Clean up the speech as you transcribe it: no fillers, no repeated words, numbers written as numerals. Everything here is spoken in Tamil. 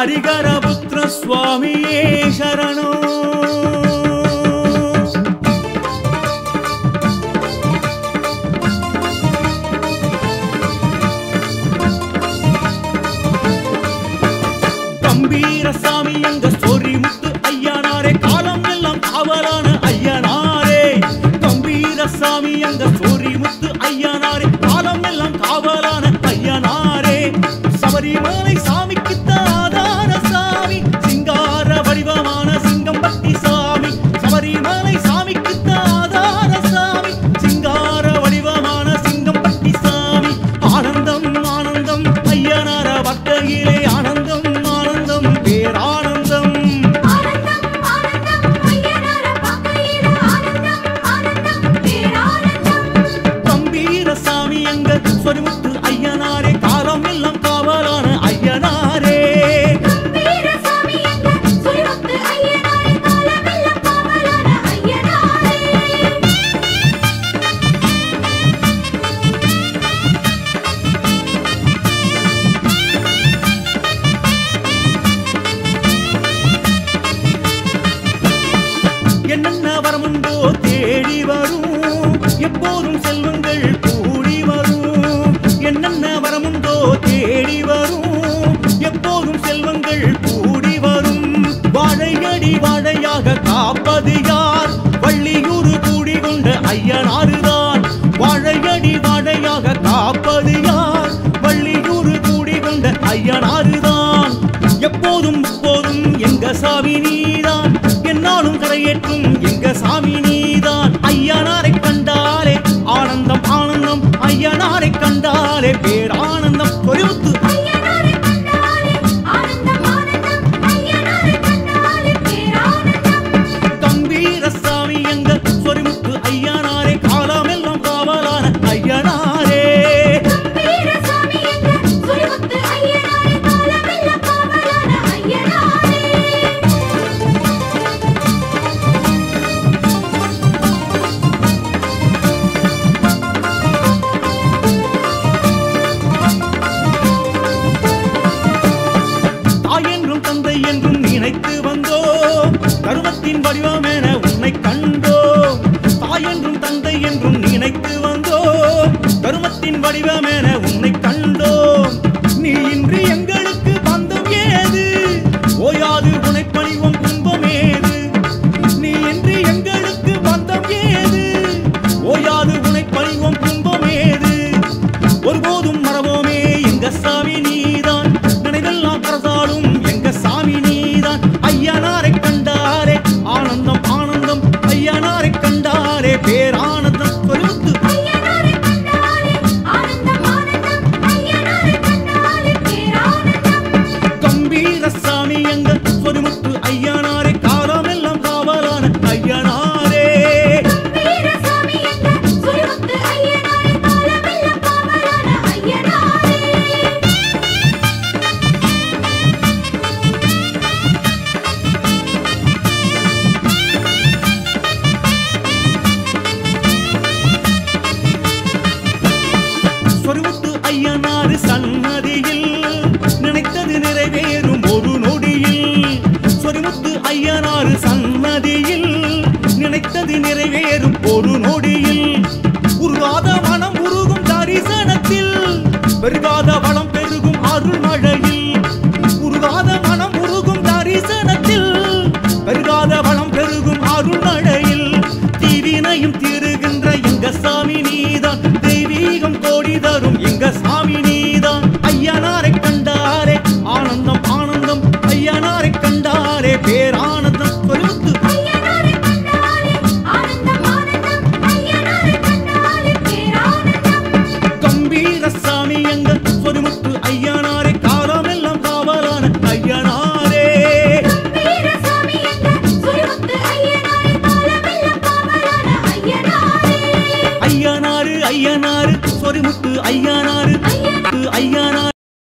हरिहरपुत्र स्वामिये शरणो गंभीरसामी எங்க சொரிமுத்து ஐயனாரே காலம் எல்லாம் காவலான ஐயனாரே गंभीरसामी எங்க சொரிமுத்து ஐயனாரே காலம் எல்லாம் காவலான ஐயனாரே சபரிமலை சாமிக்கு ஆதார சாமி சிங்கார வடிவமான சிங்கம்பட்டி சாமி சபரிமலை சாமிக்கு ஆதார சாமி சிங்கார வடிவமான சிங்கம்பட்டி சாமி ஆனந்தம் ஆனந்தம் ஐயனார பக்தியிலே ஆனந்தம் ஆனந்தம் பேரானந்தம் गंभीरसामी எங்க சொரிமுத்து ஐயனாரே காலம் எல்லாம் காவலான ஐயனாரே गंभीरसामी எங்க சொரிமுத்து ஐயனாரே காலம் எல்லாம் காவலான ஐயனாரே என்னென்ன வரமுண்டோ தேடி வரும் எப்போதும் செல்வங்கள் கூடி வரும் என்னென்ன வரமுண்டோ தேடி வரும் எப்போதும் செல்வங்கள் கூடி வரும் வாழையடி வாழையாக காப்பது யார் வள்ளியூரு கூடி கொண்ட ஐயனாருதான் வாழையடி வாழையாக காப்பது யார் வள்ளியூரு கூடி கொண்ட ஐயனாருதான் எப்போதும் எப்போதும் எங்க சாமி நீதான் என்னாலும் கரையேற்றும் எங்க சாமி நீதான் ஐயனாரை கண்டாலே ஆனந்தம் ஆனந்தம் ஐயனாரை கண்டாலே பேரானந்தம் சொரிமுத்து ஐயனாரே கண்டாலே ஆனந்தம் ஆனந்தம் ஐயனாரே கண்டாலே பேரானந்தம் गंभीरसामी எங்க சொரிமுத்து ஐயனாரே காலமெல்லாம் காவலான ஐயனாரே गंभीरसामी எங்க சொரிமுத்து ஐயனாரே காலம் எல்லாம் காவலான ஐயனாரே தாய் என்றும் தந்தை என்றும் நினைத்து வந்தோம் கருமத்தின் வடிவம் என உன்னை கண்டோம் தாய் என்றும் தந்தை என்றும் நினைத்து வந்தோம் கருமத்தின் வடிவம் என உன்னை கண்டோம் நீ இன்றி எங்களுக்கு பந்தம் ஏது ஓயாது உனை பணிவோம் துன்பம் ஏது நீ இன்றி எங்களுக்கு பந்தம் ஏது ஓயாது உனை பணிவோம் துன்பம் ஏது ஒருபோதும் மறவோமே எங்க சாமி நீதான் நினைவெல்லாம் பரசாலும் எங்க சாமி நீதான் ஐயனாரை கண்டாரே ஆனந்தம் ஆனந்தம் ஐயனாரை கண்டாரே பேரானந்தம் சொரிமுத்து ஐயனாரே கண்டாலே ஆனந்தம் ஆனந்தம் ஐயனாரே கண்டாலே பேரானந்தம் गंभीरसामी எங்க சொரிமுத்து ஐயனாரே காலமெல்லாம் காவலான ஐயனாரே गंभीरसामी எங்க சொரிமுத்து ஐயனாரே காலம் எல்லாம் காவலான ஐயனாரே சொரிமுத்து ஐயனார் சன்னதியில் நினைத்தது நிறைவேறும் ஒரு நொடியில் சொரிமுத்து ஐயனார் சன்னதியில் நினைத்தது நிறைவேறும் ஒரு நொடியில் உருகாத மனம் உருகும் தரிசனத்தில் பெருகாத வளம் பெருகும் அருள் மழையில்